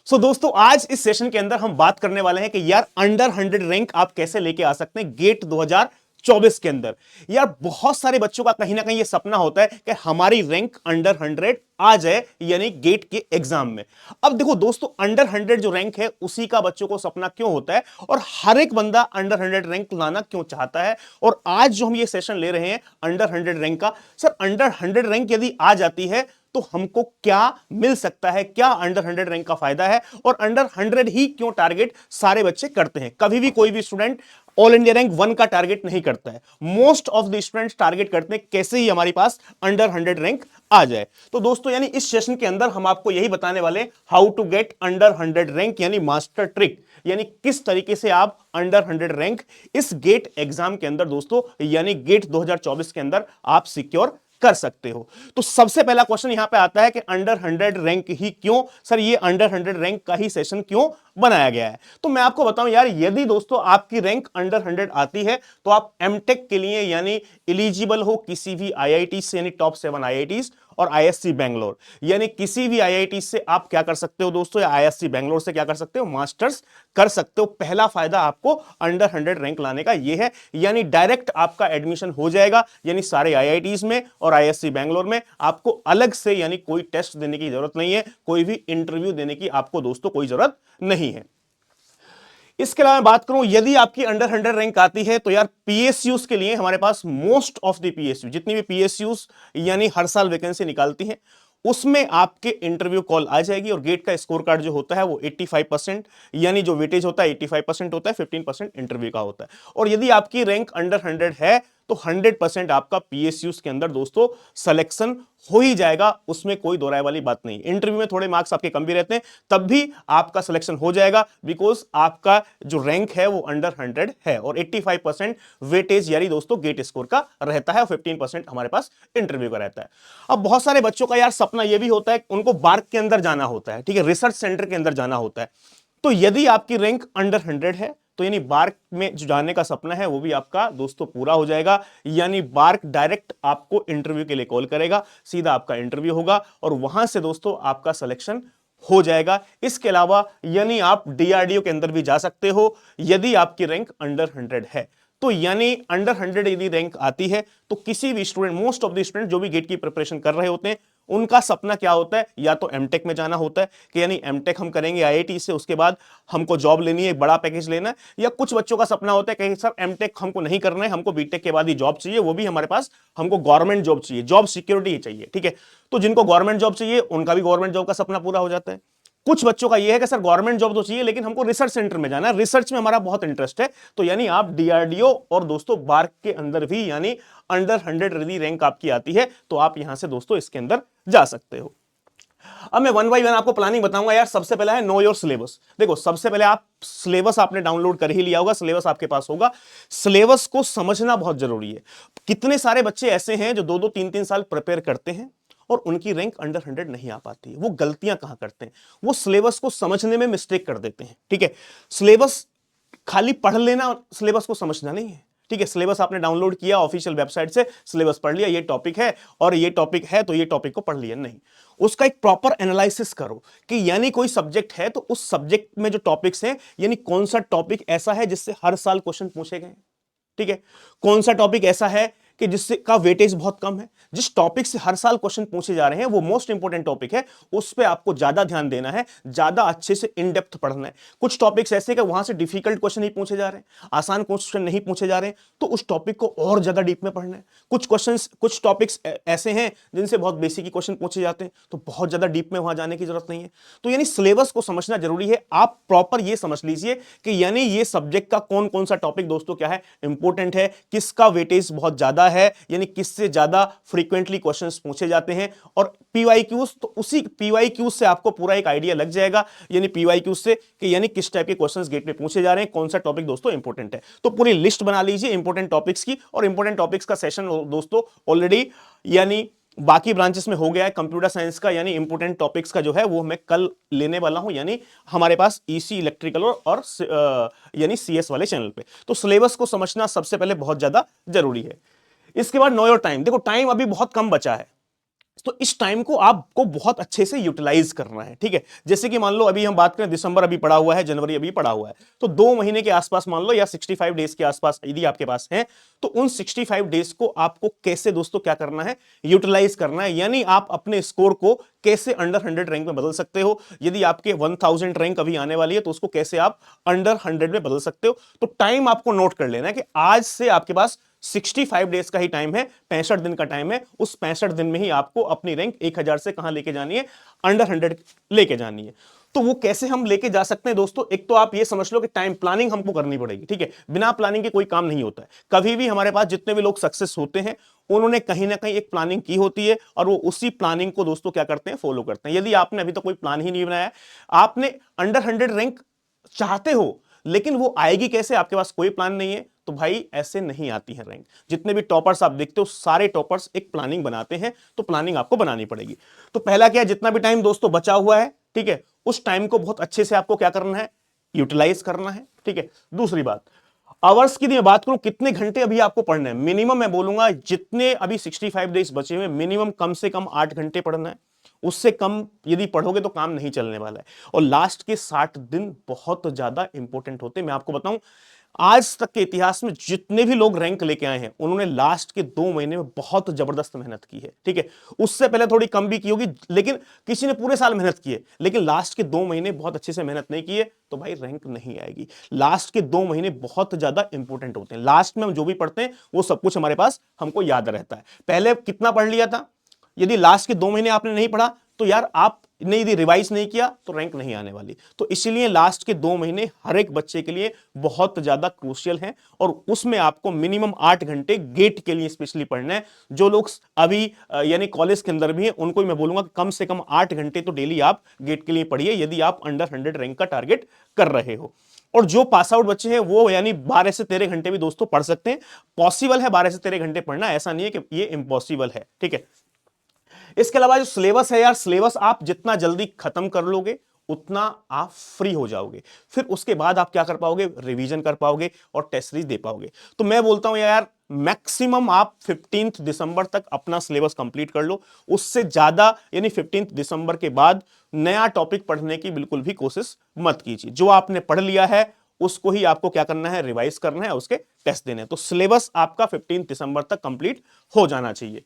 दोस्तों आज इस सेशन के अंदर हम बात करने वाले हैं कि यार अंडर 100 रैंक आप कैसे लेके आ सकते हैं गेट 2024 के अंदर। यार बहुत सारे बच्चों का कहीं ना कहीं ये सपना होता है कि हमारी रैंक अंडर 100 आ जाए, यानी गेट के एग्जाम में। अब देखो दोस्तों, अंडर 100 जो रैंक है उसी का बच्चों को सपना क्यों होता है और हर एक बंदा अंडर 100 रैंक लाना क्यों चाहता है। और आज जो हम ये सेशन ले रहे हैं अंडर 100 रैंक का, सर अंडर 100 रैंक यदि आ जाती है तो हमको क्या मिल सकता है, क्या अंडर 100 रैंक का फायदा है और अंडर 100 ही क्यों टारगेट सारे बच्चे करते हैं। कभी भी कोई भी स्टूडेंट ऑल इंडिया रैंक 1 का टारगेट नहीं करता है। Most of the students target करते हैं कैसे ही हमारे पास अंडर 100 रैंक आ जाए। तो दोस्तों यानी इस सेशन के अंदर हम आपको यही बताने वाले how to get under 100 rank, यानी मास्टर ट्रिक, यानी किस तरीके से आप अंडर 100 रैंक इस गेट एग्जाम के अंदर दोस्तों यानी गेट 2024 के अंदर आप सिक्योर कर सकते हो। तो सबसे पहला क्वेश्चन यहां पे आता है कि अंडर 100 रैंक ही क्यों, सर ये अंडर 100 रैंक का ही सेशन क्यों बनाया गया है। तो मैं आपको बताऊं यार, यदि दोस्तों आपकी रैंक अंडर 100 आती है तो आप एमटेक के लिए यानी एलिजिबल हो किसी भी आईआईटी से, यानी टॉप 7 आईआईटीज और आईएससी बैंगलोर, यानी किसी भी आईआईटी से आप क्या कर सकते हो दोस्तों, या आईएससी बैंगलोर से क्या कर सकते हो, मास्टर्स कर सकते हो। पहला फायदा आपको अंडर 100 रैंक लाने का यह है, यानी डायरेक्ट आपका एडमिशन हो जाएगा, यानी सारे आईआईटीज में और आईएससी बैंगलोर में आपको अलग से यानी कोई टेस्ट देने की जरूरत नहीं है, कोई भी इंटरव्यू देने की आपको दोस्तों कोई जरूरत नहीं है। इसके अलावा मैं बात करूं, यदि आपकी अंडर 100 रैंक आती है तो यार पीएसयूज के लिए हमारे पास मोस्ट ऑफ द पीएसयू, जितनी भी पीएसयूज यानी हर साल वैकेंसी निकालती हैं, उसमें आपके इंटरव्यू कॉल आ जाएगी। और गेट का स्कोर कार्ड जो होता है वो 85%, यानी जो वेटेज होता है 85% होता है, 15% इंटरव्यू का होता है। और यदि आपकी रैंक अंडर 100 है तो 100% आपका पीएसयूज के अंदर दोस्तों सिलेक्शन हो ही जाएगा, उसमें कोई दो राय वाली बात नहीं। इंटरव्यू में थोड़े मार्क्स आपके कम भी रहते हैं, तब भी आपका सिलेक्शन हो जाएगा, बिकॉज आपका जो रैंक है वो अंडर 100 है और 85% वेटेज यानी दोस्तों गेट स्कोर का रहता है और 15% हमारे पास इंटरव्यू का रहता है। अब बहुत सारे बच्चों का यार सपना यह भी होता है, उनको बार्क के अंदर जाना होता है, ठीक है, रिसर्च सेंटर के अंदर जाना होता है। तो यदि आपकी रैंक अंडर 100 है तो यानी बार्क में जो जाने का सपना है वो भी आपका दोस्तों पूरा हो जाएगा, यानी बार्क डायरेक्ट आपको इंटरव्यू के लिए कॉल करेगा, सीधा आपका इंटरव्यू होगा और वहां से दोस्तों आपका सिलेक्शन हो जाएगा। इसके अलावा यानी आप डीआरडीओ के अंदर भी जा सकते हो यदि आपकी रैंक अंडर 100 है। तो यानी अंडर 100 यदि रैंक आती है तो किसी भी student, most of the student जो भी गेट की प्रिपरेशन कर रहे होते हैं, उनका सपना क्या होता है, या तो एमटेक में जाना होता है कि यानी एमटेक हम करेंगे आईआईटी से, उसके बाद हमको जॉब लेनी है, एक बड़ा पैकेज लेना है। या कुछ बच्चों का सपना होता है कि सर एमटेक हमको नहीं करना है, हमको बीटेक के बाद ही जॉब चाहिए, वो भी हमारे पास हमको गवर्नमेंट जॉब चाहिए, जॉब सिक्योरिटी चाहिए, ठीक है। तो जिनको गवर्नमेंट जॉब चाहिए उनका भी गवर्नमेंट जॉब का सपना पूरा हो जाता है। कुछ बच्चों का यह है कि सर गवर्नमेंट जॉब तो चाहिए लेकिन हमको रिसर्च सेंटर में जाना है, रिसर्च में हमारा बहुत इंटरेस्ट है, तो यानी आप डीआरडीओ और दोस्तों बार्क के अंदर भी यानी अंडर 100 यदि रैंक आपकी आती है तो आप यहां से दोस्तों इसके अंदर जा सकते हो। अब मैं वन बाय वन आपको प्लानिंग बताऊंगा यार। सबसे पहला है नो योर सिलेबस। देखो सबसे पहले आप सिलेबस आपने डाउनलोड कर ही लिया होगा, सिलेबस आपके पास होगा। सिलेबस को समझना बहुत जरूरी है। कितने सारे बच्चे ऐसे हैं जो 2-2 3-3 साल प्रिपेयर करते हैं और उनकी रैंक अंडर 100 नहीं आ पाती है। वो गलतियां कहां करते हैं, वो सिलेबस को समझने में मिस्टेक कर देते हैं, ठीक है। सिलेबस खाली पढ़ लेना सिलेबस को समझना नहीं है, ठीक है। सिलेबस आपने डाउनलोड किया ऑफिशियल वेबसाइट से, सिलेबस पढ़ लिया, ये टॉपिक है और ये टॉपिक है तो ये टॉपिक को पढ़ लिया, नहीं। उसका एक प्रॉपर एनालिसिस करो कि यानी कोई सब्जेक्ट है तो उस सब्जेक्ट में जो टॉपिक्स हैं यानी कौन सा टॉपिक ऐसा है जिससे हर साल क्वेश्चन पूछे गए, ठीक है। कौन सा टॉपिक ऐसा है कि जिससे का वेटेज बहुत कम है, जिस टॉपिक से हर साल क्वेश्चन पूछे जा रहे हैं वो मोस्ट इंपोर्टेंट टॉपिक है, उस पे आपको ज्यादा ध्यान देना है, ज्यादा अच्छे से इन डेप्थ पढ़ना है। कुछ टॉपिक्स ऐसे कि वहां से डिफिकल्ट क्वेश्चन नहीं पूछे जा रहे हैं, आसान क्वेश्चन नहीं पूछे जा रहे हैं, तो उस टॉपिक को और ज्यादा डीप में पढ़ना है। कुछ क्वेश्चंस, कुछ टॉपिक्स ऐसे हैं जिनसे बहुत बेसिक क्वेश्चन पूछे जाते हैं, तो बहुत ज्यादा डीप में वहां जाने की जरूरत नहीं है। तो यानी सिलेबस को समझना जरूरी है। आप प्रॉपर ये समझ लीजिए कि यानी ये सब्जेक्ट का कौन कौन सा टॉपिक दोस्तों क्या है, इंपॉर्टेंट है, किसका वेटेज बहुत ज्यादा है, यानी किससे ज्यादा फ्रीक्वेंटली क्वेश्चंस पूछे जाते हैं। और पीवाईक्यूज, तो उसी पीवाईक्यूज से आपको पूरा एक आइडिया लग जाएगा, यानी पीवाईक्यूज से कि यानी किस टाइप के क्वेश्चंस गेट में पूछे जा रहे हैं, कौन सा टॉपिक दोस्तों इंपॉर्टेंट है। तो पूरी लिस्ट बना लीजिए इंपॉर्टेंट टॉपिक्स की। और इंपॉर्टेंट टॉपिक्स का सेशन दोस्तों ऑलरेडी यानी बाकी ब्रांचेस में हो गया है कंप्यूटर साइंस का, यानी इंपॉर्टेंट टॉपिक्स का जो है वो मैं कल लेने वाला हूं, यानी हमारे पास ईसी इलेक्ट्रिकल और यानी सीएस वाले चैनल पे। तो सिलेबस को समझना सबसे पहले बहुत ज्यादा जरूरी है। इसके बाद नो योर टाइम। देखो टाइम अभी बहुत कम बचा है, तो इस टाइम को आपको बहुत अच्छे से यूटिलाइज करना है, ठीक है। जैसे कि मान लो अभी हम बात करें, दिसंबर अभी पड़ा हुआ है, जनवरी अभी पड़ा हुआ है, तो 2 महीने के आसपास मान लो, या 65 डेज के आसपास यदि आपके पास है, तो उन 65 डेज को आपको कैसे दोस्तों क्या करना है, यूटिलाइज करना है। यानी आप अपने स्कोर को कैसे अंडर 100 रैंक में बदल सकते हो। यदि आपके 1000 रैंक अभी आने वाली है, तो उसको कैसे आप अंडर 100 में बदल सकते हो। तो टाइम आपको नोट कर लेना है कि आज से आपके पास 65 डेज का ही टाइम है, 65 दिन का टाइम है। उस 65 दिन में ही आपको अपनी रैंक 1000 से कहां लेके जानी है, अंडर 100 लेके जानी है। तो वो कैसे हम लेके जा सकते हैं दोस्तों, एक तो आप ये समझ लो कि टाइम प्लानिंग हमको करनी पड़ेगी, ठीक है। बिना प्लानिंग के कोई काम नहीं होता है। कभी भी हमारे पास जितने भी लोग सक्सेस होते हैं, उन्होंने कहीं ना कहीं एक प्लानिंग की होती है, और वो उसी प्लानिंग को दोस्तों क्या करते हैं, फॉलो करते हैं। यदि आपने अभी तक कोई प्लान ही नहीं बनाया, आपने अंडर 100 रैंक चाहते हो, लेकिन वो आएगी कैसे, आपके पास कोई प्लान नहीं है, तो भाई ऐसे नहीं आती है रैंक। जितने भी टॉपर्स आप देखते हो, सारे टॉपर्स एक प्लानिंग बनाते हैं, तो प्लानिंग आपको बनानी पड़ेगी। तो पहला क्या है, जितना भी टाइम दोस्तों बचा हुआ है, ठीक है, उस टाइम को बहुत अच्छे से आपको क्या करना है, यूटिलाइज करना है, ठीक है। दूसरी बात, आवर्स की मैं बात करूं, कितने घंटे अभी आपको पढ़ना है, मिनिमम मैं बोलूंगा, जितने अभी 65 डेज बचे हुए, मिनिमम कम से कम 8 घंटे पढ़ना है। उससे कम यदि पढ़ोगे तो काम नहीं चलने वाला है। और लास्ट के 60 दिन बहुत ज्यादा इंपॉर्टेंट होते हैं। मैं आपको बताऊं, आज तक के इतिहास में जितने भी लोग रैंक लेके आए हैं, उन्होंने लास्ट के 2 महीने में बहुत जबरदस्त मेहनत की है, ठीक है। उससे पहले थोड़ी कम भी की होगी, लेकिन किसी ने पूरे साल मेहनत की है, लेकिन लास्ट के 2 महीने बहुत अच्छे से मेहनत नहीं की है, तो भाई रैंक नहीं आएगी। लास्ट के 2 महीने बहुत ज्यादा इंपॉर्टेंट होते हैं। लास्ट में हम जो भी पढ़ते हैं, वो सब कुछ हमारे पास हमको याद रहता है। पहले कितना पढ़ लिया था, यदि लास्ट के 2 महीने आपने नहीं पढ़ा, तो यार आपने यदि रिवाइज नहीं किया, तो रैंक नहीं आने वाली। तो इसलिए लास्ट के 2 महीने हर एक बच्चे के लिए बहुत ज्यादा क्रूशियल है, और उसमें आपको मिनिमम 8 घंटे गेट के लिए स्पेशली पढ़ना है। जो लोग अभी यानी कॉलेज के अंदर भी हैं, उनको मैं बोलूंगा कम से कम 8 घंटे तो डेली आप गेट के लिए पढ़िए, यदि आप अंडर 100 रैंक का टारगेट कर रहे हो। और जो पास आउट बच्चे हैं, वो यानी 12 से 13 घंटे भी दोस्तों पढ़ सकते हैं। पॉसिबल है 12 से 13 घंटे पढ़ना, ऐसा नहीं है कि ये इम्पॉसिबल है, ठीक है। इसके अलावा जो सिलेबस है यार, सिलेबस आप जितना जल्दी खत्म कर लोगे, उतना आप फ्री हो जाओगे। फिर उसके बाद आप क्या कर पाओगे, रिवीजन कर पाओगे और टेस्ट सीरीज दे पाओगे। तो मैं बोलता हूं यार, मैक्सिमम आप 15 दिसंबर तक अपना सिलेबस कंप्लीट कर लो। उससे ज्यादा यानी 15 दिसंबर के बाद नया टॉपिक पढ़ने की बिल्कुल भी कोशिश मत कीजिए। जो आपने पढ़ लिया है, उसको ही आपको क्या करना है, रिवाइज करना है, उसके टेस्ट देने हैं। तो सिलेबस आपका 15 दिसंबर तक कंप्लीट हो जाना चाहिए।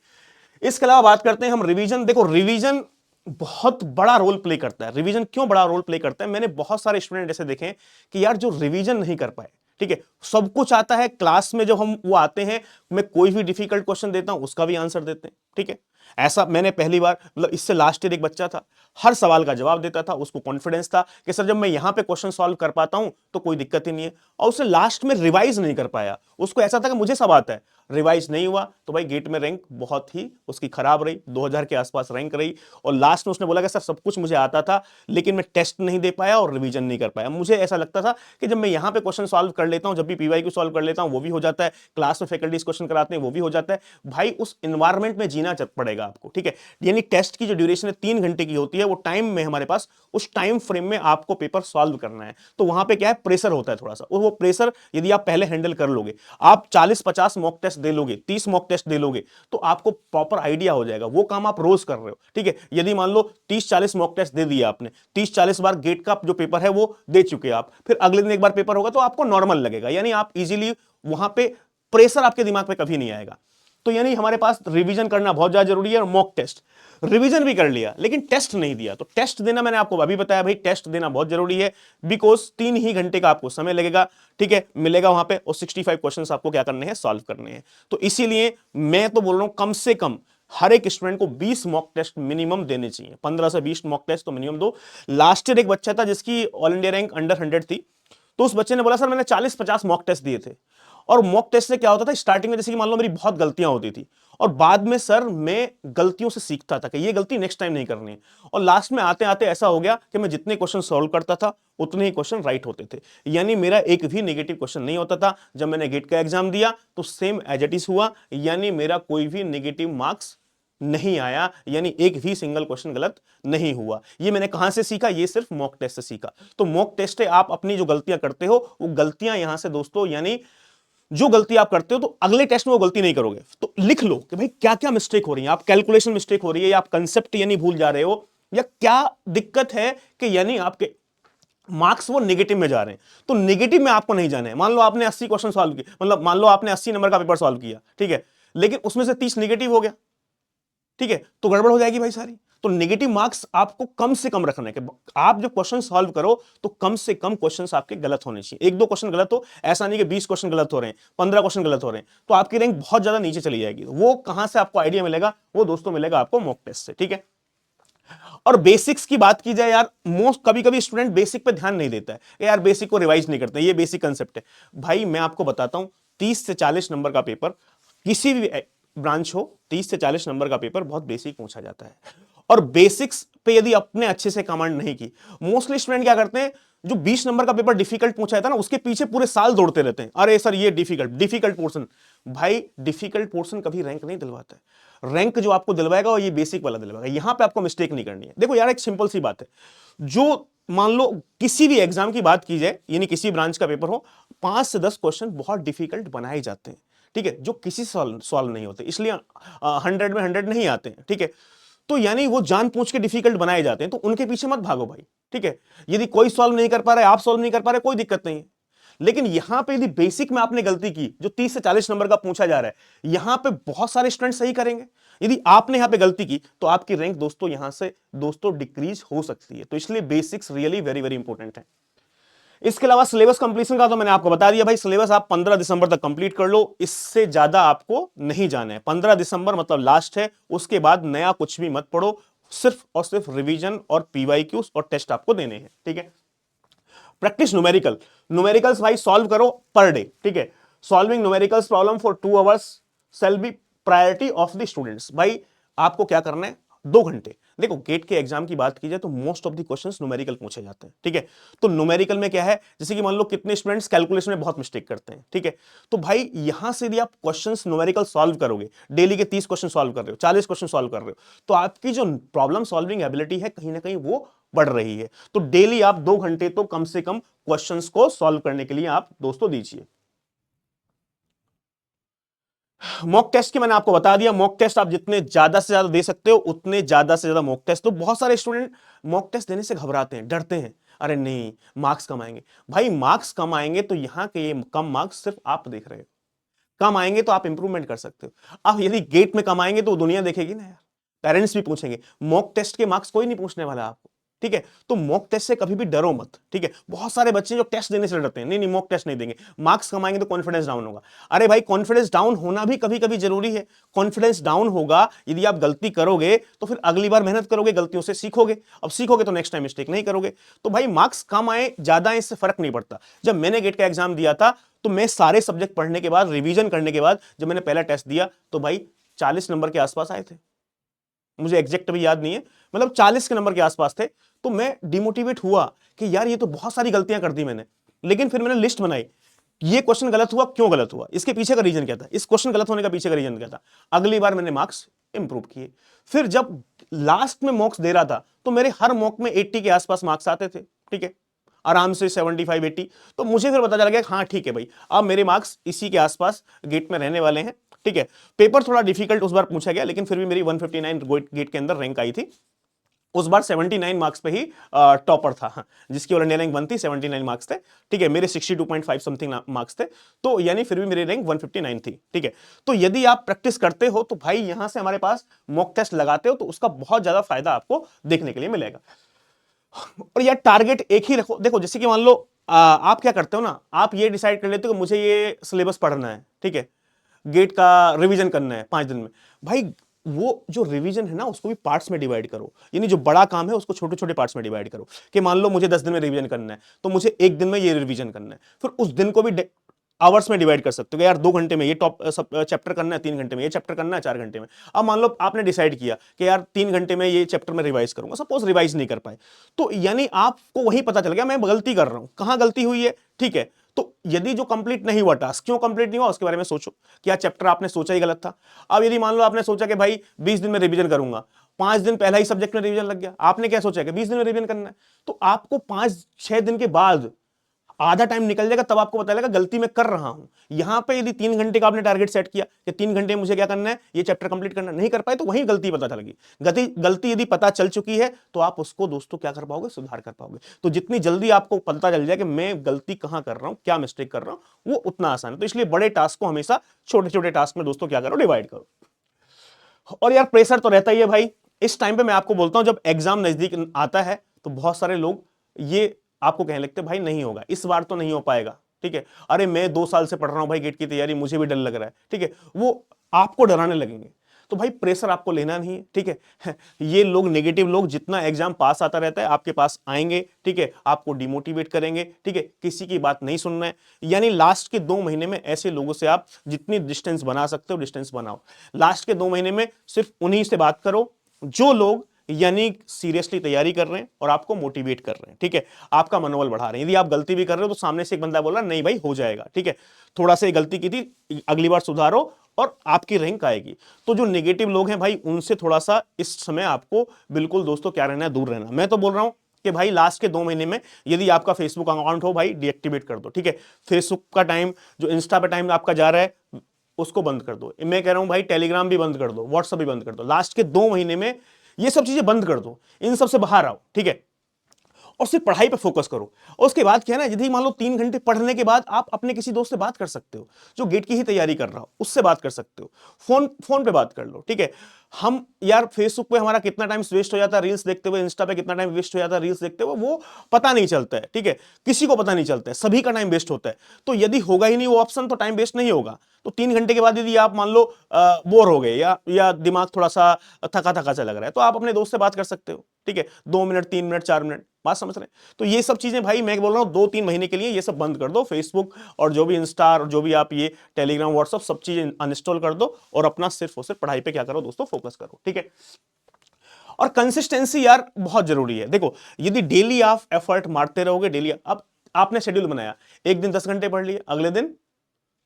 इसके अलावा बात करते हैं हम रिवीजन। देखो, रिवीजन बहुत बड़ा रोल प्ले करता है। रिवीजन क्यों बड़ा रोल प्ले करता है, मैंने बहुत सारे स्टूडेंट ऐसे देखे हैं कि यार जो रिवीजन नहीं कर पाए, ठीक है, सब कुछ आता है क्लास में, जब हम वो आते हैं, मैं कोई भी डिफिकल्ट क्वेश्चन देता हूं, उसका भी आंसर देते हैं, ठीक है। ऐसा मैंने पहली बार, मतलब इससे लास्ट ईयर एक बच्चा था, हर सवाल का जवाब देता था, उसको कॉन्फिडेंस था कि सर जब मैं यहां पे क्वेश्चन सॉल्व कर पाता हूं तो कोई दिक्कत ही नहीं है। और उसे लास्ट में रिवाइज नहीं कर पाया, उसको ऐसा था कि मुझे सब आता है, रिवाइज नहीं हुआ, तो भाई गेट में रैंक बहुत ही उसकी खराब रही, 2000 के आसपास रैंक रही। और लास्ट में उसने बोला कि सर सब कुछ मुझे आता था, लेकिन मैं टेस्ट नहीं दे पाया और रिवीजन नहीं कर पाया। मुझे ऐसा लगता था कि जब मैं यहां पे क्वेश्चन सॉल्व कर लेता हूं, जब भी पीवाईक्यू सॉल्व कर लेता हूं, वो भी हो जाता है, क्लास में फैकल्टीज क्वेश्चन कराते हैं, वो भी हो जाता है। भाई उस एनवायरमेंट में जीना पड़ेगा आपको, ठीक है। यानी टेस्ट की जो ड्यूरेशन है 3 घंटे की होती है, वो टाइम में हमारे पास, उस टाइम फ्रेम में आपको पेपर सॉल्व करना है। तो वहां पे क्या है, प्रेशर होता है थोड़ा सा, और वो प्रेशर यदि आप पहले हैंडल कर लोगे, आप 40-50 मॉक टेस्ट दे लोगे, 30 मॉक टेस्ट दे लोगे, तो आपको प्रॉपर आइडिया हो जाएगा। वो काम आप रोज कर रहे हो, ठीक है। यदि मान लो 30-40 मॉक टेस्ट दे दिया आपने, 30-40 बार गेट का जो पेपर है वो दे चुके आप, फिर अगले दिन एक बार पेपर होगा, तो आपको नॉर्मल लगेगा। यानी आप इजीली वहां पे प्रेशर आपके दिमाग पे कभी नहीं आएगा। तो यानी हमारे पास रिवीजन करना बहुत ज्यादा जरूरी है। और मॉक टेस्ट, रिवीजन भी कर लिया लेकिन टेस्ट नहीं दिया, तो टेस्ट देना मैंने आपको अभी बताया भाई, टेस्ट देना बहुत जरूरी है। बिकॉज 3 ही घंटे का आपको समय लगेगा, ठीक है, मिलेगा वहां पे, और 65 क्वेश्चंस आपको क्या करने हैं, सॉल्व करने हैं। तो इसीलिए मैं तो बोल रहा हूं, कम से कम हर एक स्टूडेंट को 20 मॉक टेस्ट मिनिमम देने चाहिए। 15 से 20 मॉक टेस्ट तो मिनिमम दो। लास्ट ईयर एक बच्चा था जिसकी ऑल इंडिया रैंक अंडर 100 थी, तो उस बच्चे ने बोला सर मैंने 40-50 मॉक टेस्ट दिए थे। और मॉक टेस्ट से क्या होता था, स्टार्टिंग में जैसे कि मान लो मेरी बहुत गलतियां होती थी, और बाद में सर मैं गलतियों से सीखता था कि ये गलती नेक्स्ट टाइम नहीं करनी है। और लास्ट में आते आते ऐसा हो गया कि मैं जितने क्वेश्चन सॉल्व करता था, उतने ही क्वेश्चन राइट होते थे। यानी मेरा एक भी नेगेटिव क्वेश्चन नहीं होता था। जब मैंने गेट का एग्जाम दिया तो सेम एज इट इज हुआ, यानी मेरा कोई भी नेगेटिव मार्क्स नहीं आया, यानी एक भी सिंगल क्वेश्चन गलत नहीं हुआ। ये मैंने कहां से सीखा, ये सिर्फ मॉक टेस्ट से सीखा। तो मॉक टेस्ट है, आप अपनी जो गलतियां करते हो, वो गलतियां यहां से दोस्तों यानी जो गलती आप करते हो तो अगले टेस्ट में वो गलती नहीं करोगे। तो लिख लो कि भाई क्या क्या मिस्टेक हो रही है, आप कैलकुलेशन मिस्टेक हो रही है, या आप कंसेप्ट यानी भूल जा रहे हो, या क्या दिक्कत है कि यानी आपके मार्क्स वो नेगेटिव में जा रहे हैं। तो नेगेटिव में आपको नहीं जाना है। मान लो आपने 80 क्वेश्चन सॉल्व किए, मतलब मान लो आपने 80 नंबर का पेपर सॉल्व किया, ठीक है, लेकिन उसमें से 30 नेगेटिव हो गया, ठीक है, तो गड़बड़ हो जाएगी भाई सारी। तो नेगेटिव मार्क्स आपको कम से कम रखना है कि आप जब क्वेश्चन सॉल्व करो तो कम से कम क्वेश्चंस आपके गलत होने चाहिए। एक दो क्वेश्चन गलत हो, ऐसा नहीं कि 20 क्वेश्चन गलत हो रहे हैं, 15 क्वेश्चन गलत हो रहे हैं, तो आपकी रैंक बहुत ज्यादा नीचे चली जाएगी। वो कहां से आपको आइडिया मिलेगा? वो दोस्तों मिलेगा आपको मॉक टेस्ट से, ठीक है। और बेसिक्स की बात की जाए यार, मोस्ट कभी कभी स्टूडेंट बेसिक पे ध्यान नहीं देता है, यार बेसिक को रिवाइज नहीं करते, ये बेसिक कंसेप्ट है। भाई मैं आपको बताता हूं, 30 से 40 नंबर का पेपर किसी भी ब्रांच हो, 30 से 40 नंबर का पेपर बहुत बेसिक पूछा जाता है। और बेसिक्स पे यदि अपने अच्छे से कमांड नहीं की, मोस्टली स्टूडेंट क्या करते हैं, जो 20 नंबर का पेपर डिफिकल्ट पूछा था ना, उसके पीछे पूरे साल दौड़ते रहते हैं, अरे सर ये डिफिकल्ट पोर्शन। भाई डिफिकल्ट पोर्शन कभी रैंक नहीं दिलवाता है। रैंक जो आपको दिलवाएगा वो ये बेसिक वाला दिलवाएगा। यहां पे आपको मिस्टेक नहीं करनी है। देखो यार, एक सिंपल सी बात है, जो मान लो किसी भी एग्जाम की बात की जाए, यानी किसी ब्रांच का पेपर हो, 5 से 10 क्वेश्चन बहुत डिफिकल्ट बनाए जाते हैं, ठीक है, जो किसी सॉल्व नहीं होते, इसलिए 100 में 100 नहीं आते हैं, ठीक है। तो यानी वो जान पूछ के डिफिकल्ट बनाए जाते हैं, तो उनके पीछे मत भागो भाई, ठीक है। यदि कोई सॉल्व नहीं कर पा रहा है, आप सॉल्व नहीं कर पा रहे, कोई दिक्कत नहीं है। लेकिन यहां पे यदि बेसिक में आपने गलती की, जो 30 से 40 नंबर का पूछा जा रहा है, यहां पे बहुत सारे स्टूडेंट सही करेंगे। यदि आपने यहां पे गलती की तो आपकी रैंक दोस्तों यहां से दोस्तों डिक्रीज हो सकती है। तो इसलिए basics really very very important है। इसके अलावा सिलेबस कंप्लीशन का तो मैंने आपको बता दिया भाई, सिलेबस आप 15 दिसंबर तक कंप्लीट कर लो, इससे ज्यादा आपको नहीं जाना है। 15 दिसंबर मतलब लास्ट है, उसके बाद नया कुछ भी मत पढ़ो, सिर्फ और सिर्फ रिवीजन और पीवाईक्यूज और टेस्ट आपको देने हैं, ठीक है। प्रैक्टिस न्यूमेरिकल्स भाई सॉल्व करो पर डे, ठीक है। Solving numericals problem for 2 hours shall be priority of the students. भाई आपको क्या करना है, 2 घंटे। देखो गेट के एग्जाम की बात की जाए तो most of the questions numerical पूछे जाते हैं, ठीक है। तो न्यूमेरिकल में क्या है, जैसे कि मान लो कितने स्टूडेंट्स कैलकुलेशन में बहुत मिस्टेक करते हैं, ठीक है। तो भाई यहां से यदि आप क्वेश्चंस न्यूमेरिकल सॉल्व करोगे, डेली के 30 क्वेश्चन सॉल्व कर रहे हो, 40 क्वेश्चन सॉल्व कर रहे हो, तो आपकी जो प्रॉब्लम सॉल्विंग एबिलिटी है कहीं ना कहीं वो बढ़ रही है। तो डेली आप 2 घंटे तो कम से कम क्वेश्चंस को सॉल्व करने के लिए आप दोस्तों दीजिए। मॉक टेस्ट की मैंने आपको बता दिया, मॉक टेस्ट आप जितने ज्यादा से ज्यादा दे सकते हो उतने ज्यादा से ज्यादा मॉक टेस्ट। तो बहुत सारे स्टूडेंट मॉक टेस्ट देने से घबराते हैं, डरते हैं, अरे नहीं मार्क्स कम आएंगे। भाई मार्क्स कम आएंगे तो यहां के ये कम मार्क्स सिर्फ आप देख रहे हो, कम आएंगे तो आप इंप्रूवमेंट कर सकते हो। अब यदि गेट में कम आएंगे तो दुनिया देखेगी ना यार, पेरेंट्स भी पूछेंगे। मॉक टेस्ट के मार्क्स कोई नहीं पूछने वाला आपको, ठीक है। तो मॉक टेस्ट से कभी भी डरो मत, ठीक है। बहुत सारे बच्चे जो टेस्ट देने से डरते हैं, नहीं नहीं मॉक टेस्ट नहीं देंगे, मार्क्स कम आएंगे तो कॉन्फिडेंस डाउन होगा। अरे भाई कॉन्फिडेंस डाउन होना भी कभी कभी जरूरी है। कॉन्फिडेंस डाउन होगा यदि आप गलती करोगे तो फिर अगली बार मेहनत करोगे, गलतियों से सीखोगे, अब सीखोगे तो नेक्स्ट टाइम मिस्टेक नहीं करोगे। तो भाई मार्क्स कम आए ज्यादा आए इससे फर्क नहीं पड़ता। जब मैंने गेट का एग्जाम दिया था तो मैं सारे सब्जेक्ट पढ़ने के बाद, रिवीजन करने के बाद जब मैंने पहला टेस्ट दिया तो भाई 40 नंबर के आसपास आए थे, मुझे एग्जैक्ट भी याद नहीं है, मतलब 40 के नंबर के आसपास थे। तो मैं डिमोटिवेट हुआ कि यार ये तो बहुत सारी गलतियां कर दी मैंने। लेकिन फिर मैंने लिस्ट बनाई, ये क्वेश्चन गलत हुआ, क्यों गलत हुआ, इसके पीछे का रीजन क्या था, इस क्वेश्चन गलत होने का पीछे का रीजन क्या था। अगली बार मैंने मार्क्स इंप्रूव किए। फिर जब लास्ट में मॉक्स दे रहा था तो मेरे हर मॉक में 80 के आसपास मार्क्स आते थे, ठीक है, आराम से 75 80। तो मुझे फिर पता चला गया हाँ ठीक है भाई, अब मेरे मार्क्स इसी के आसपास गेट में रहने वाले हैं, ठीक है। पेपर थोड़ा डिफिकल्ट उस बार पूछा गया, लेकिन फिर भी मेरी 159 गेट के अंदर रैंक आई थी। उस बार 79 मार्क्स पे ही टॉपर था, हाँ, जिसकी ऑल इंडिया रैंक 1 थी, 79 मार्क्स थे, ठीक है। मेरे 62.5 समथिंग मार्क्स थे, तो यानी फिर भी मेरी रैंक 159 थी, ठीक है। तो यदि आप प्रैक्टिस करते हो तो भाई यहां से हमारे पास मॉक टेस्ट लगाते हो तो उसका बहुत ज्यादा फायदा आपको देखने के लिए मिलेगा। और यार टारगेट एक ही रखो। देखो जैसे कि मान लो आप क्या करते हो ना, आप ये डिसाइड कर लेते हो कि मुझे ये सिलेबस पढ़ना है, ठीक है, गेट का रिवीजन करना है 5 दिन में। भाई वो जो रिवीजन है ना उसको भी पार्ट्स में डिवाइड करो, यानी जो बड़ा काम है उसको छोटे छोटे पार्ट्स में डिवाइड करो। कि मान लो मुझे 10 दिन में रिवीजन करना है तो मुझे 1 दिन में ये रिवीजन करना है। फिर उस दिन को भी आवर्स में डिवाइड कर सकते हो कि यार 2 घंटे में ये टॉप चैप्टर करना है, 3 घंटे में ये चैप्टर करना है, 4 घंटे में। अब मान लो आपने डिसाइड किया कि यार 3 घंटे में ये चैप्टर में रिवाइज करूंगा, सपोज रिवाइज नहीं कर पाए, तो यानी आपको वही पता चल गया मैं गलती कर रहा हूं, कहां गलती हुई है, ठीक है। तो यदि जो कंप्लीट नहीं हुआ टास्क, क्यों कंप्लीट नहीं हुआ उसके बारे में सोचो, क्या चैप्टर आपने सोचा ही गलत था। अब यदि मान लो आपने सोचा कि भाई 20 दिन में रिवीजन करूंगा, 5 दिन पहला ही सब्जेक्ट में रिवीजन लग गया, आपने क्या सोचा कि 20 दिन में रिवीजन करना है, तो आपको 5-6 दिन के बाद आधा टाइम निकल जाएगा तब आपको पता लगेगा गलती मैं कर रहा हूं। यहां पे यदि 3 घंटे का आपने टारगेट सेट किया कि 3 घंटे मुझे क्या करना है, ये चैप्टर कंप्लीट करना, नहीं कर पाए तो वहीं गलती पता चलेगी। गलती यदि पता चल चुकी है तो आप उसको दोस्तों क्या कर पाओगे, सुधार कर पाओगे। तो जितनी जल्दी आपको पता चल जाए कि मैं गलती कहां कर रहा हूं, क्या मिस्टेक कर रहा हूं, वो उतना आसान है। तो इसलिए बड़े टास्क को हमेशा छोटे छोटे टास्क में दोस्तों क्या करो, डिवाइड करो। और यार प्रेशर तो रहता ही है भाई। इस टाइम पे मैं आपको बोलता हूं जब एग्जाम नजदीक आता है तो बहुत सारे लोग ये आपको कहने लगते भाई नहीं होगा, इस बार तो नहीं हो पाएगा, ठीक है, अरे मैं 2 साल से पढ़ रहा हूं भाई गेट की तैयारी, मुझे भी डर लग रहा है, ठीक है, वो आपको डराने लगेंगे। तो भाई प्रेशर आपको लेना नहीं है, ठीक है। ये लोग नेगेटिव लोग जितना एग्जाम पास आता रहता है आपके पास आएंगे, ठीक है, आपको डिमोटिवेट करेंगे, ठीक है, किसी की बात नहीं सुनना है। यानी लास्ट के 2 महीने में ऐसे लोगों से आप जितनी डिस्टेंस बना सकते हो डिस्टेंस बनाओ। लास्ट के 2 महीने में सिर्फ उन्हीं से बात करो जो लोग यानी सीरियसली तैयारी कर रहे हैं और आपको मोटिवेट कर रहे हैं, ठीक है, आपका मनोबल बढ़ा रहे हैं। यदि आप गलती भी कर रहे हो तो सामने से एक बंदा बोल रहा नहीं भाई हो जाएगा, ठीक है, थोड़ा सा गलती की थी, अगली बार सुधारो और आपकी रैंक आएगी। तो जो नेगेटिव लोग हैं भाई उनसे थोड़ा सा इस समय आपको बिल्कुल दोस्तों क्या रहना है, दूर रहना। मैं तो बोल रहा हूं कि भाई लास्ट के 2 महीने में यदि आपका फेसबुक अकाउंट हो भाई डीएक्टिवेट कर दो, ठीक है, फेसबुक का टाइम जो इंस्टा पे टाइम आपका जा रहा है उसको बंद कर दो। मैं कह रहा हूं भाई टेलीग्राम भी बंद कर दो, व्हाट्सएप भी बंद कर दो। लास्ट के 2 महीने में ये सब चीजें बंद कर दो, इन सब से बाहर आओ, ठीक है, और सिर्फ पढ़ाई पे फोकस करो। और उसके बाद क्या है ना, यदि मान लो 3 घंटे पढ़ने के बाद आप अपने किसी दोस्त से बात कर सकते हो जो गेट की ही तैयारी कर रहा हो, उससे बात कर सकते हो, फोन पे बात कर लो, ठीक है। हम यार फेसबुक पे हमारा कितना टाइम वेस्ट हो जाता है रील्स देखते हुए, इंस्टा पे कितना टाइम वेस्ट हो जाता है रील्स देखते हुए, वो पता नहीं चलता है, ठीक है, किसी को पता नहीं चलता है, सभी का टाइम वेस्ट होता है। तो यदि होगा ही नहीं वो ऑप्शन तो टाइम वेस्ट नहीं होगा। तो 3 घंटे के बाद यदि आप मान लो बोर हो गए या दिमाग थोड़ा सा थका थका सा लग रहा है तो आप अपने दोस्त से बात कर सकते हो, ठीक है, 2 मिनट 3 मिनट 4 मिनट, बात समझ रहे हैं। तो ये सब चीजें भाई मैं बोल रहा हूं 2-3 महीने के लिए ये सब बंद कर दो, फेसबुक और जो भी इंस्टा और जो भी आप ये टेलीग्राम व्हाट्सअप सब चीजें अनइंस्टॉल कर दो और अपना सिर्फ और सिर्फ पढ़ाई पे क्या करो दोस्तों, फोकस करो, ठीक है। और कंसिस्टेंसी यार बहुत जरूरी है। देखो यदि डेली आप एफर्ट मारते रहोगे, डेली अब आपने शेड्यूल बनाया, एक दिन 10 घंटे पढ़ लिए, अगले दिन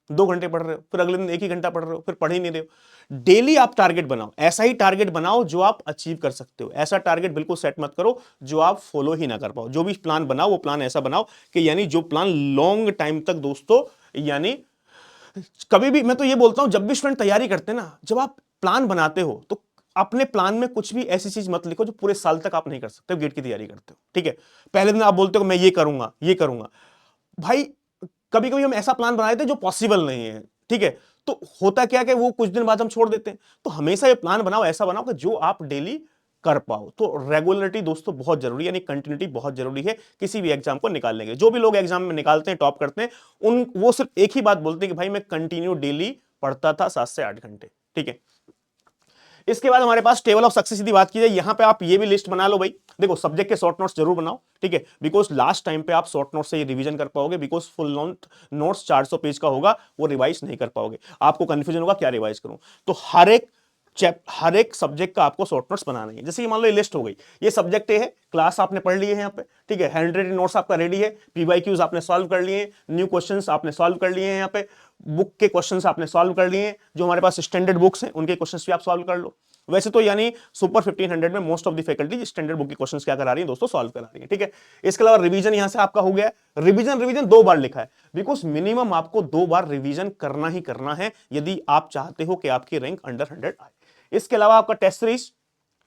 2 घंटे पढ़ रहे हो, फिर अगले दिन 1 ही घंटा पढ़ रहे हो, फिर पढ़ ही नहीं रहे हो। डेली आप टारगेट बनाओ, ऐसा ही टारगेट बनाओ जो आप अचीव कर सकते हो। ऐसा टारगेट बिल्कुल सेट मत करो जो आप फॉलो ही ना कर पाओ। जो भी प्लान बनाओ वो प्लान ऐसा बनाओ कि यानी जो प्लान लॉन्ग टाइम तक दोस्तों, यानी कभी भी मैं तो ये बोलता हूं जब भी स्टूडेंट तैयारी करते हैं ना, जब आप प्लान बनाते हो तो अपने प्लान में कुछ भी ऐसी चीज मत लिखो जो पूरे साल तक आप नहीं कर सकते, गेट की तैयारी करते हो, ठीक है। पहले दिन आप बोलते हो मैं ये करूंगा ये करूंगा, भाई कभी कभी हम ऐसा प्लान बना देते हैं जो पॉसिबल नहीं है, ठीक है। तो होता क्या कि वो कुछ दिन बाद हम छोड़ देते हैं। तो हमेशा ये प्लान बनाओ, ऐसा बनाओ कि जो आप डेली कर पाओ। तो रेगुलरिटी दोस्तों बहुत जरूरी है, यानी कंटिन्यूटी बहुत जरूरी है किसी भी एग्जाम को निकालने के। जो भी लोग एग्जाम में निकालते हैं टॉप करते हैं उन वो सिर्फ एक ही बात बोलते हैं कि भाई मैं कंटिन्यू डेली पढ़ता था 7 से 8 घंटे, ठीक है। इसके बाद हमारे पास टेबल ऑफ सक्सेस की बात की जाए, यहां पे आप ये भी लिस्ट बना लो भाई। देखो सब्जेक्ट के शॉर्ट नोट्स जरूर बनाओ, ठीक है, बिकॉज लास्ट टाइम पे आप शॉर्ट नोट्स से ये रिवीजन कर पाओगे, because full length notes 400 page का होगा, वो रिवाइज नहीं कर पाओगे, आपको कंफ्यूजन होगा क्या रिवाइज करूं। तो हर एक सब्जेक्ट का आपको शॉर्ट नोट्स बनाना है। जैसे कि मान लो ये लिस्ट हो गई, ये सब्जेक्ट ए है, क्लास आपने पढ़ लिए है यहाँ पे, ठीक है, हैंड रेटेड नोट्स आपका रेडी है, पीवाईक्यूज आपने सॉल्व कर लिए, न्यू क्वेश्चंस आपने सॉल्व कर लिए हैं, यहाँ पे बुक के क्वेश्चंस आपने सॉल्व कर लिए हैं, जो हमारे पास स्टैंडर्ड बुक्स हैं उनके क्वेश्चंस भी आप सॉल्व कर लो। वैसे तो यानी सुपर 1500 में most of the faculty standard book के क्वेश्चंस क्या करा रही है दोस्तों, सॉल्व करा रही है, ठीक है। इसके अलावा रिवीजन यहां से आपका हो गया। रिवीजन 2 बार लिखा है, बिकॉज मिनिमम आपको 2 बार रिवीजन करना ही करना है यदि आप चाहते हो कि आपकी रैंक अंडर 100 आए। इसके अलावा आपका टेस्ट सीरीज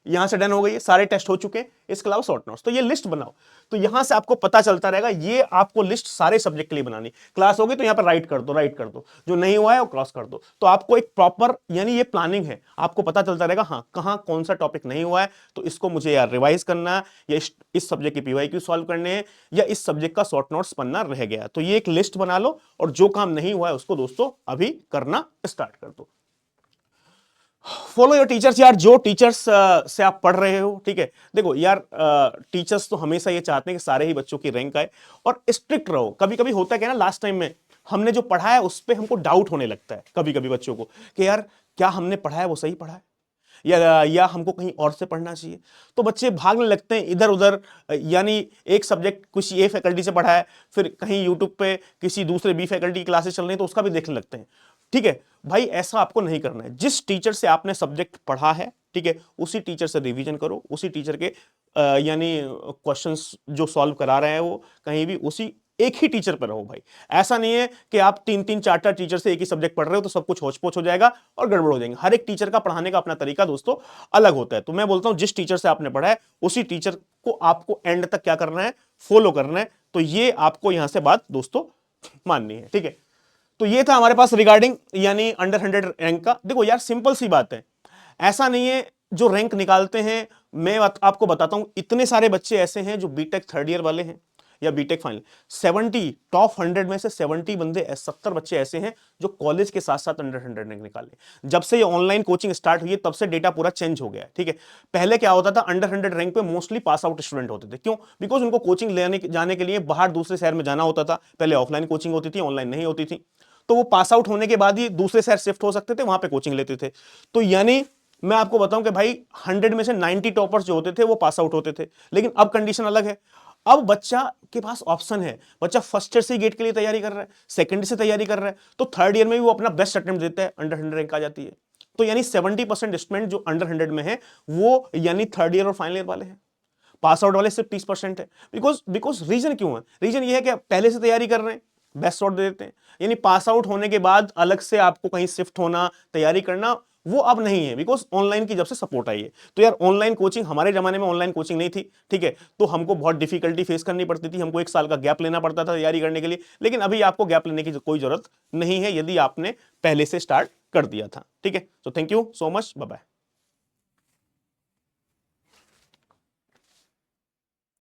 यहां से डन हो गई है, सारे टेस्ट हो चुके हैं। इसके अलावा शॉर्ट नोट्स, तो ये लिस्ट बनाओ, तो यहां से आपको पता चलता रहेगा। ये आपको लिस्ट सारे सब्जेक्ट के लिए बनानी, क्लास होगी तो यहां पर राइट कर दो, जो नहीं हुआ है वो क्रॉस कर दो। तो आपको एक प्रॉपर यानी ये प्लानिंग है, आपको पता चलता रहेगा हाँ कहां कौन सा टॉपिक नहीं हुआ है, तो इसको मुझे यार रिवाइज करना है, या इस सब्जेक्ट के पीवाईक्यू सॉल्व करने हैं, या इस सब्जेक्ट का शॉर्ट नोट्स पढ़ना रह गया। तो ये एक लिस्ट बना लो और जो काम नहीं हुआ है उसको दोस्तों अभी करना स्टार्ट कर दो। फॉलो योर टीचर्स, यार जो टीचर्स से आप पढ़ रहे हो, ठीक है, देखो यार टीचर्स तो हमेशा ये चाहते हैं कि सारे ही बच्चों की रैंक आए और स्ट्रिक्ट रहो। कभी कभी होता है क्या ना, लास्ट टाइम में हमने जो पढ़ा है उस पर हमको डाउट होने लगता है कभी कभी बच्चों को कि यार क्या हमने पढ़ा है वो सही पढ़ा है या हमको कहीं और से पढ़ना चाहिए। तो बच्चे भागने लगते हैं इधर उधर, यानी एक सब्जेक्ट किसी ए फैकल्टी से पढ़ा है, फिर कहीं यूट्यूब पे किसी दूसरे बी फैकल्टी की क्लासेस चल रही हैं तो उसका भी देखने लगते हैं, ठीक है। भाई ऐसा आपको नहीं करना है। जिस टीचर से आपने सब्जेक्ट पढ़ा है, ठीक है, उसी टीचर से रिवीजन करो, उसी टीचर के यानी क्वेश्चंस जो सॉल्व करा रहे हैं वो कहीं भी उसी एक ही टीचर पर रहो भाई। ऐसा नहीं है कि आप 3-3 4-4 टीचर से एक ही सब्जेक्ट पढ़ रहे हो तो सब कुछ होच-पोच हो जाएगा और गड़बड़ हो जाएंगे। हर एक टीचर का पढ़ाने का अपना तरीका दोस्तों अलग होता है। तो मैं बोलता हूं जिस टीचर से आपने पढ़ा है उसी टीचर को आपको एंड तक क्या करना है, फॉलो करना है। तो ये आपको यहां से बात दोस्तों माननी है, ठीक है। तो ये था हमारे पास रिगार्डिंग यानी अंडर 100 रैंक का। देखो यार सिंपल सी बात है, ऐसा नहीं है जो रैंक निकालते हैं, मैं आपको बताता हूं इतने सारे बच्चे ऐसे हैं जो बीटेक थर्ड ईयर वाले हैं या बीटेक फाइनल, 70 टॉप 100 में से 70 बंदे 70 बच्चे ऐसे हैं जो कॉलेज के साथ साथ अंडर 100 रैंक निकाले। जब से ये ऑनलाइन कोचिंग स्टार्ट हुई है तब से डेटा पूरा चेंज हो गया है, ठीक है। पहले क्या होता था, अंडर 100 रैंक पे मोस्टली पास आउट स्टूडेंट होते थे। क्यों? बिकॉज उनको कोचिंग लेने जाने के लिए बाहर दूसरे शहर में जाना होता था। पहले ऑफलाइन कोचिंग होती थी, ऑनलाइन नहीं होती थी। तो वो पास आउट होने के बाद ही दूसरे शहर शिफ्ट हो सकते थे, वहां पे कोचिंग लेते थे। तो यानी मैं आपको बताऊं कि भाई 100 में से 90 टॉपर्स जो होते थे वो पास आउट होते थे। लेकिन अब कंडीशन अलग है। अब बच्चा के पास ऑप्शन है, बच्चा फर्स्ट ईयर से गेट के लिए तैयारी कर रहा है, सेकंड से तैयारी कर रहा है, तो थर्ड ईयर में भी वो अपना बेस्ट अटेम्प्ट देता है, अंडर 100 रैंक आ जाती है। तो यानी 70% स्टूडेंट जो अंडर 100 में है वो यानी थर्ड ईयर और फाइनल ईयर वाले हैं। पास आउट वाले सिर्फ 30% है। बिकॉज रीजन क्यों है? रीजन ये है कि पहले से तैयारी कर रहे हैं, बेस्ट शॉट दे देते हैं। यानी पास आउट होने के बाद अलग से आपको कहीं शिफ्ट होना, तैयारी करना, वो अब नहीं है। बिकॉज ऑनलाइन की जब से सपोर्ट आई है। तो यार ऑनलाइन कोचिंग, हमारे जमाने में ऑनलाइन कोचिंग नहीं थी, ठीक है, तो हमको बहुत डिफिकल्टी फेस करनी पड़ती थी, हमको 1 साल का गैप लेना पड़ता था तैयारी करने के लिए। लेकिन अभी आपको गैप लेने की कोई जरूरत नहीं है यदि आपने पहले से स्टार्ट कर दिया था, ठीक है। तो thank you so much, bye bye.